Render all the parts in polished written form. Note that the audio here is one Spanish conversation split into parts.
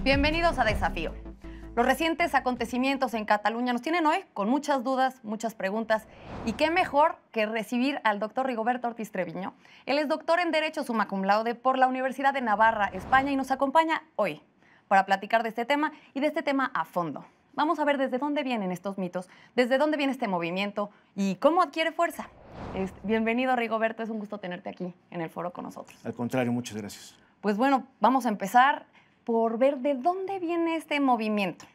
Bienvenidos a Desafío. Los recientes acontecimientos en Cataluña nos tienen hoy con muchas dudas, muchas preguntas, y qué mejor que recibir al doctor Rigoberto Ortiz Treviño. Él es doctor en Derecho summa cum laude por la Universidad de Navarra, España, y nos acompaña hoy para platicar de este tema y de este tema a fondo. Vamos a ver desde dónde vienen estos mitos, desde dónde viene este movimiento y cómo adquiere fuerza. Bienvenido, Rigoberto, es un gusto tenerte aquí en el foro con nosotros. Al contrario, muchas gracias. Pues bueno, vamos a empezar por ver de dónde viene este movimiento,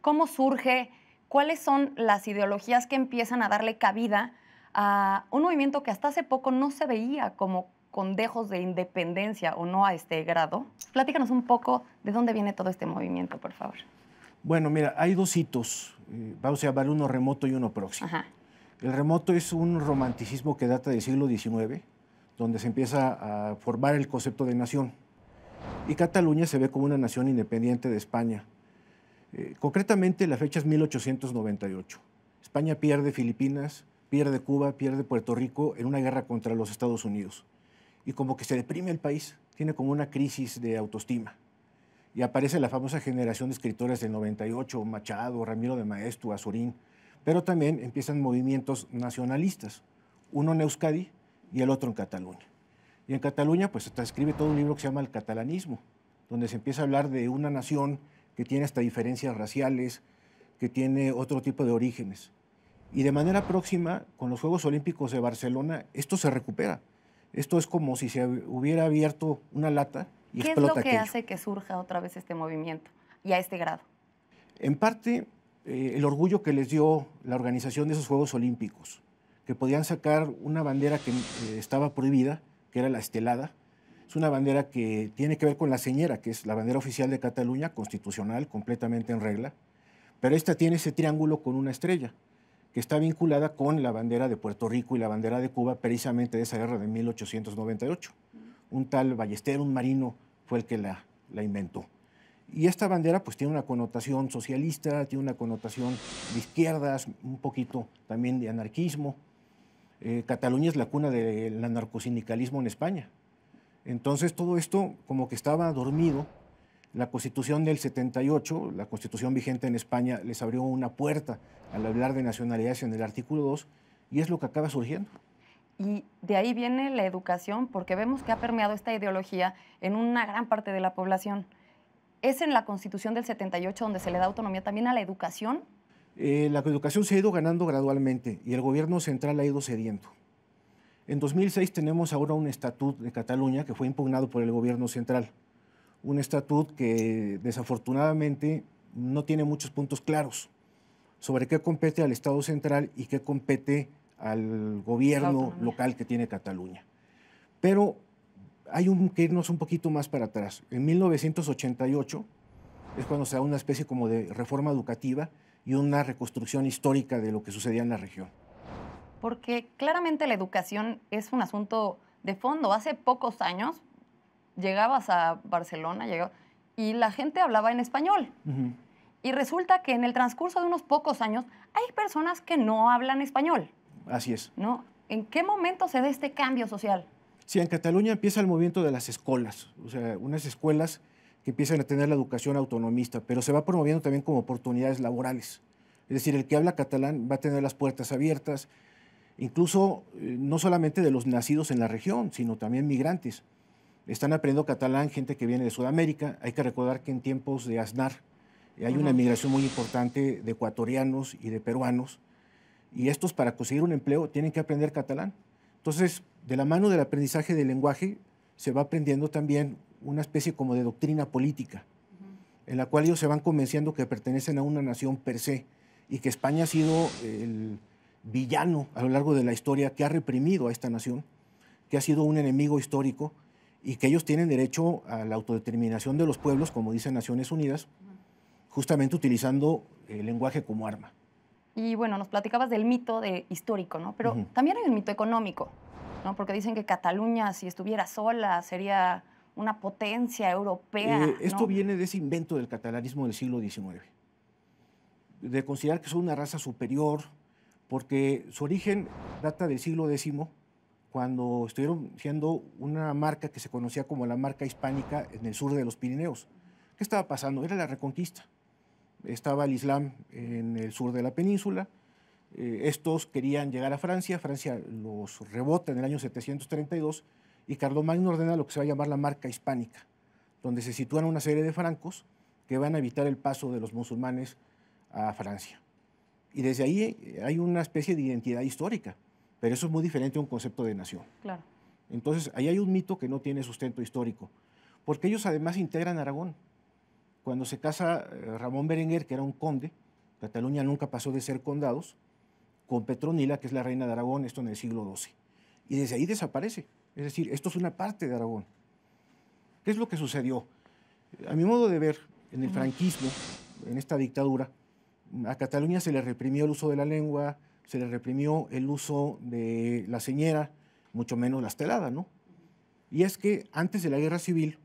cómo surge, cuáles son las ideologías que empiezan a darle cabida a un movimiento que hasta hace poco no se veía como con dejos de independencia o no a este grado. Platícanos un poco de dónde viene todo este movimiento, por favor. Bueno, mira, hay dos hitos, vamos a llamar uno remoto y uno próximo. Ajá. El remoto es un romanticismo que data del siglo XIX, donde se empieza a formar el concepto de nación. Y Cataluña se ve como una nación independiente de España. Concretamente, la fecha es 1898. España pierde Filipinas, pierde Cuba, pierde Puerto Rico en una guerra contra los Estados Unidos. Y como que se deprime el país, tiene como una crisis de autoestima. Y aparece la famosa generación de escritores del 98, Machado, Ramiro de Maeztu, Azorín, pero también empiezan movimientos nacionalistas, uno en Euskadi y el otro en Cataluña. Y en Cataluña, pues, hasta escribe todo un libro que se llama El catalanismo, donde se empieza a hablar de una nación que tiene hasta diferencias raciales, que tiene otro tipo de orígenes. Y de manera próxima, con los Juegos Olímpicos de Barcelona, esto se recupera. Esto es como si se hubiera abierto una lata y explota aquello. ¿Qué es lo que hace que surja otra vez este movimiento y a este grado? En parte, el orgullo que les dio la organización de esos Juegos Olímpicos, que podían sacar una bandera que estaba prohibida, que era la estelada. Es una bandera que tiene que ver con la señera, que es la bandera oficial de Cataluña, constitucional, completamente en regla, pero esta tiene ese triángulo con una estrella, que está vinculada con la bandera de Puerto Rico y la bandera de Cuba, precisamente de esa guerra de 1898. Un tal Ballester, un marino, fue el que la inventó. Y esta bandera pues tiene una connotación socialista, tiene una connotación de izquierdas, un poquito también de anarquismo. Cataluña es la cuna del anarcosindicalismo en España. Entonces todo esto como que estaba dormido. La Constitución del 78, la Constitución vigente en España, les abrió una puerta al hablar de nacionalidades en el artículo 2 y es lo que acaba surgiendo. Y de ahí viene la educación, porque vemos que ha permeado esta ideología en una gran parte de la población. ¿Es en la Constitución del 78 donde se le da autonomía también a la educación? La educación se ha ido ganando gradualmente y el gobierno central ha ido cediendo. En 2006 tenemos ahora un estatut de Cataluña que fue impugnado por el gobierno central. Un estatut que desafortunadamente no tiene muchos puntos claros sobre qué compete al Estado central y qué compete al gobierno local que tiene Cataluña. Pero hay que irnos un poquito más para atrás. En 1988 es cuando se da una especie como de reforma educativa y una reconstrucción histórica de lo que sucedía en la región. Porque claramente la educación es un asunto de fondo. Hace pocos años llegabas a Barcelona y la gente hablaba en español. Y resulta que en el transcurso de unos pocos años hay personas que no hablan español. Así es. ¿No? ¿En qué momento se da este cambio social? Sí, en Cataluña empieza el movimiento de las escolas, o sea, unas escuelas que empiezan a tener la educación autonomista, pero se va promoviendo también como oportunidades laborales. Es decir, el que habla catalán va a tener las puertas abiertas, incluso no solamente de los nacidos en la región, sino también migrantes. Están aprendiendo catalán gente que viene de Sudamérica. Hay que recordar que en tiempos de Aznar hay una migración muy importante de ecuatorianos y de peruanos, y estos para conseguir un empleo tienen que aprender catalán. Entonces, de la mano del aprendizaje del lenguaje, se va aprendiendo también una especie como de doctrina política, en la cual ellos se van convenciendo que pertenecen a una nación per se y que España ha sido el villano a lo largo de la historia que ha reprimido a esta nación, que ha sido un enemigo histórico y que ellos tienen derecho a la autodeterminación de los pueblos, como dice Naciones Unidas, justamente utilizando el lenguaje como arma. Y bueno, nos platicabas del mito histórico, ¿no? Pero también hay un mito económico, ¿no? Porque dicen que Cataluña, si estuviera sola, sería una potencia europea. Esto viene de ese invento del catalanismo del siglo XIX, de considerar que son una raza superior, porque su origen data del siglo X, cuando estuvieron siendo una marca que se conocía como la marca hispánica en el sur de los Pirineos, ¿Qué estaba pasando? Era la Reconquista. Estaba el Islam en el sur de la península. Estos querían llegar a Francia. Francia los rebota en el año 732 y Carlomagno ordena lo que se va a llamar la Marca Hispánica, donde se sitúan una serie de francos que van a evitar el paso de los musulmanes a Francia. Y desde ahí hay una especie de identidad histórica, pero eso es muy diferente a un concepto de nación. Claro. Entonces, ahí hay un mito que no tiene sustento histórico, porque ellos además integran Aragón. Cuando se casa Ramón Berenguer, que era un conde, Cataluña nunca pasó de ser condados, con Petronila, que es la reina de Aragón, esto en el siglo XII. Y desde ahí desaparece. Es decir, esto es una parte de Aragón. ¿Qué es lo que sucedió? A mi modo de ver, en el franquismo, en esta dictadura, a Cataluña se le reprimió el uso de la lengua, se le reprimió el uso de la señera, mucho menos la estelada, ¿no? Y es que antes de la Guerra Civil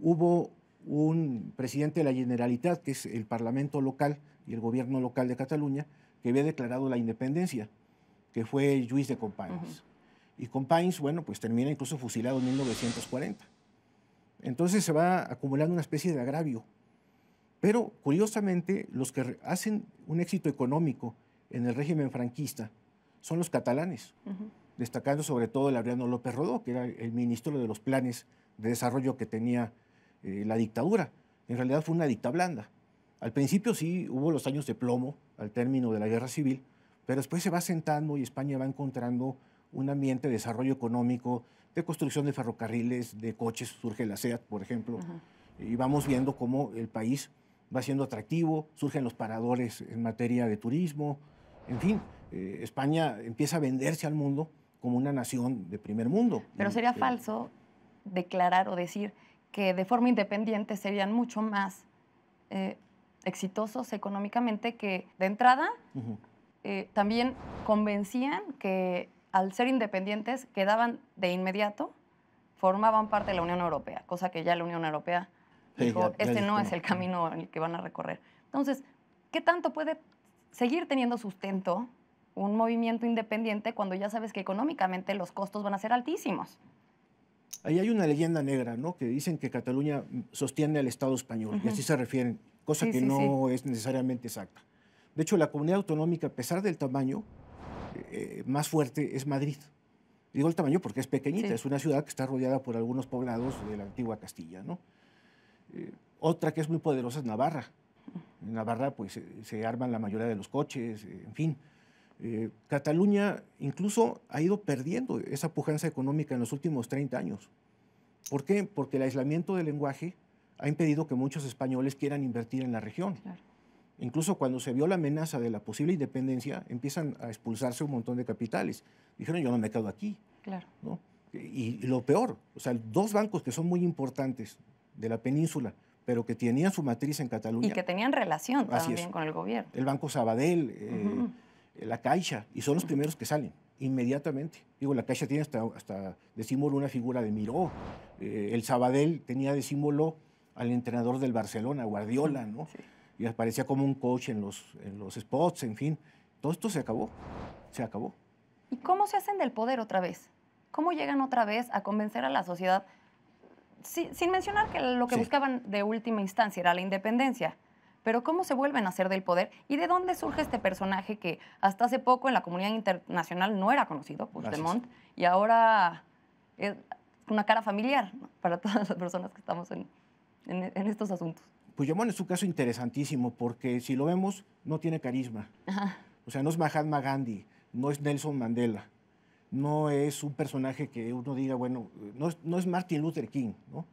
hubo un presidente de la Generalitat, que es el Parlamento local y el gobierno local de Cataluña, que había declarado la independencia, que fue Lluís de Companys. Y Companys, bueno, pues termina incluso fusilado en 1940. Entonces se va acumulando una especie de agravio. Pero, curiosamente, los que hacen un éxito económico en el régimen franquista son los catalanes, destacando sobre todo el Laureano López Rodó, que era el ministro de los planes de desarrollo que tenía la dictadura. En realidad fue una dicta blanda. Al principio sí hubo los años de plomo al término de la Guerra Civil, pero después se va sentando y España va encontrando un ambiente de desarrollo económico, de construcción de ferrocarriles, de coches, surge la SEAT, por ejemplo, y vamos viendo cómo el país va siendo atractivo, surgen los paradores en materia de turismo, en fin, España empieza a venderse al mundo como una nación de primer mundo. Pero sería falso declarar o decir que de forma independiente serían mucho más exitosos económicamente, que de entrada también convencían que al ser independientes quedaban de inmediato, formaban parte de la Unión Europea, cosa que ya la Unión Europea dijo, este no es el camino en el que van a recorrer. Entonces, ¿qué tanto puede seguir teniendo sustento un movimiento independiente cuando ya sabes que económicamente los costos van a ser altísimos? Ahí hay una leyenda negra, ¿no? Que dicen que Cataluña sostiene al Estado español, y así se refieren, cosa que no es necesariamente exacta. De hecho, la comunidad autonómica, a pesar del tamaño, más fuerte es Madrid. Digo el tamaño porque es pequeñita, es una ciudad que está rodeada por algunos poblados de la antigua Castilla, ¿no? Otra que es muy poderosa es Navarra. En Navarra pues se arman la mayoría de los coches, en fin. Cataluña incluso ha ido perdiendo esa pujanza económica en los últimos 30 años. ¿Por qué? Porque el aislamiento del lenguaje ha impedido que muchos españoles quieran invertir en la región. Claro. Incluso cuando se vio la amenaza de la posible independencia, empiezan a expulsarse un montón de capitales. Dijeron, yo no me quedo aquí. Claro. ¿No? Y lo peor, o sea, dos bancos que son muy importantes de la península, pero que tenían su matriz en Cataluña. Y que tenían relación también con el gobierno. El Banco Sabadell, la Caixa, y son los primeros que salen inmediatamente. Digo, la Caixa tiene hasta de símbolo una figura de Miró. El Sabadell tenía de símbolo al entrenador del Barcelona, Guardiola, ¿no? Sí. Y aparecía como un coach en los spots, en fin. Todo esto se acabó, se acabó. ¿Y cómo se hacen del poder otra vez? ¿Cómo llegan otra vez a convencer a la sociedad? Sin mencionar que lo que buscaban de última instancia era la independencia. Pero ¿cómo se vuelven a hacer del poder? ¿Y de dónde surge este personaje que hasta hace poco en la comunidad internacional no era conocido, Puigdemont, y ahora es una cara familiar, ¿no?, para todas las personas que estamos en estos asuntos? Puigdemont es un caso interesantísimo porque si lo vemos no tiene carisma. O sea, no es Mahatma Gandhi, no es Nelson Mandela, no es un personaje que uno diga, bueno, no es Martin Luther King, ¿no?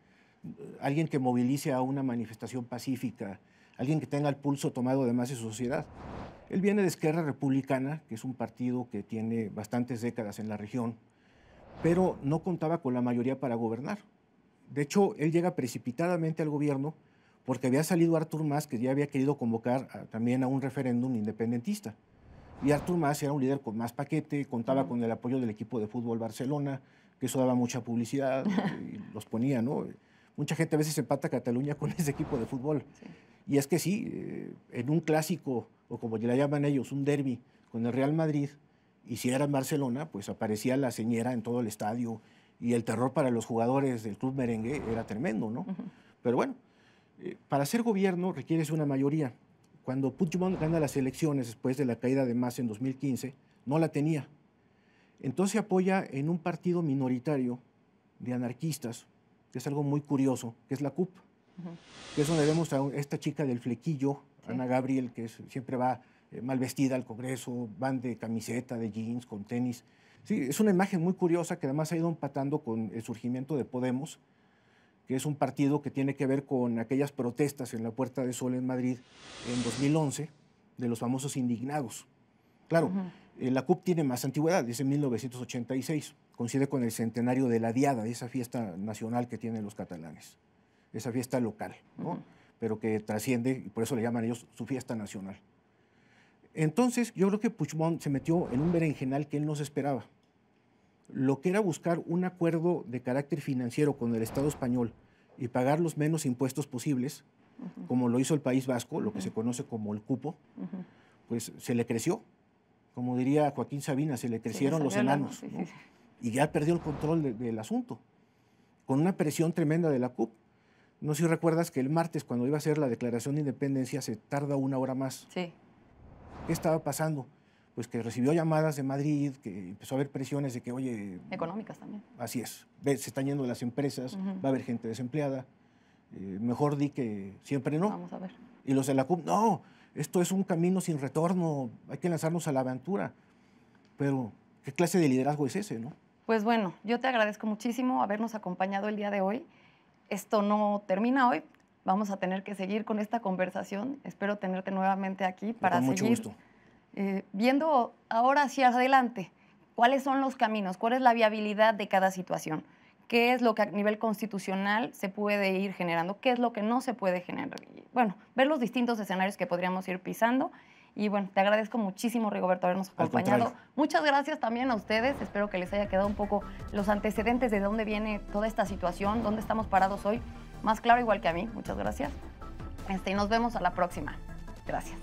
Alguien que movilice a una manifestación pacífica, alguien que tenga el pulso tomado además de su sociedad. Él viene de Esquerra Republicana, que es un partido que tiene bastantes décadas en la región, pero no contaba con la mayoría para gobernar. De hecho, él llega precipitadamente al gobierno porque había salido Artur Mas, que ya había querido convocar también a un referéndum independentista. Y Artur Mas era un líder con más paquete, contaba con el apoyo del equipo de fútbol Barcelona, que eso daba mucha publicidad y los ponía, ¿no? Mucha gente a veces empata Cataluña con ese equipo de fútbol. Sí. Y es que sí, en un clásico, o como le llaman ellos, un derbi con el Real Madrid, y si era en Barcelona, pues aparecía la señera en todo el estadio, y el terror para los jugadores del club merengue era tremendo, ¿no? Pero bueno, Para hacer gobierno requieres una mayoría. Cuando Puigdemont gana las elecciones después de la caída de Mas en 2015, no la tenía. Entonces se apoya en un partido minoritario de anarquistas, que es algo muy curioso, que es la CUP, que es donde vemos a esta chica del flequillo, sí, Ana Gabriel, que siempre va mal vestida al Congreso, van de camiseta, de jeans, con tenis. Sí, es una imagen muy curiosa que además ha ido empatando con el surgimiento de Podemos, que es un partido que tiene que ver con aquellas protestas en la Puerta de Sol en Madrid en 2011, de los famosos indignados. Claro, la CUP tiene más antigüedad, es en 1986, coincide con el centenario de la Diada, esa fiesta nacional que tienen los catalanes, esa fiesta local, ¿no? Pero que trasciende, y por eso le llaman ellos su fiesta nacional. Entonces, yo creo que Puigdemont se metió en un berenjenal que él no se esperaba. Lo que era buscar un acuerdo de carácter financiero con el Estado español y pagar los menos impuestos posibles, como lo hizo el País Vasco, lo que se conoce como el cupo, pues se le creció. Como diría Joaquín Sabina, se le crecieron los enanos, ¿no? Y ya perdió el control del asunto, con una presión tremenda de la CUP. No sé si recuerdas que el martes, cuando iba a hacer la declaración de independencia, se tarda 1 hora más. Sí. ¿Qué estaba pasando? Pues que recibió llamadas de Madrid, que empezó a haber presiones de que, oye... Económicas también. Así es. Se están yendo las empresas, va a haber gente desempleada. Mejor di que siempre no. Vamos a ver. Y los de la CUP, no, esto es un camino sin retorno, hay que lanzarnos a la aventura. Pero, ¿qué clase de liderazgo es ese, no? Pues bueno, yo te agradezco muchísimo habernos acompañado el día de hoy. Esto no termina hoy. Vamos a tener que seguir con esta conversación. Espero tenerte nuevamente aquí para seguir viendo ahora hacia adelante cuáles son los caminos, cuál es la viabilidad de cada situación, qué es lo que a nivel constitucional se puede ir generando, qué es lo que no se puede generar. Y, bueno, ver los distintos escenarios que podríamos ir pisando. Y bueno, te agradezco muchísimo, Rigoberto, habernos acompañado. Muchas gracias también a ustedes. Espero que les haya quedado un poco los antecedentes de dónde viene toda esta situación, dónde estamos parados hoy, más claro igual que a mí. Muchas gracias. Y nos vemos a la próxima. Gracias.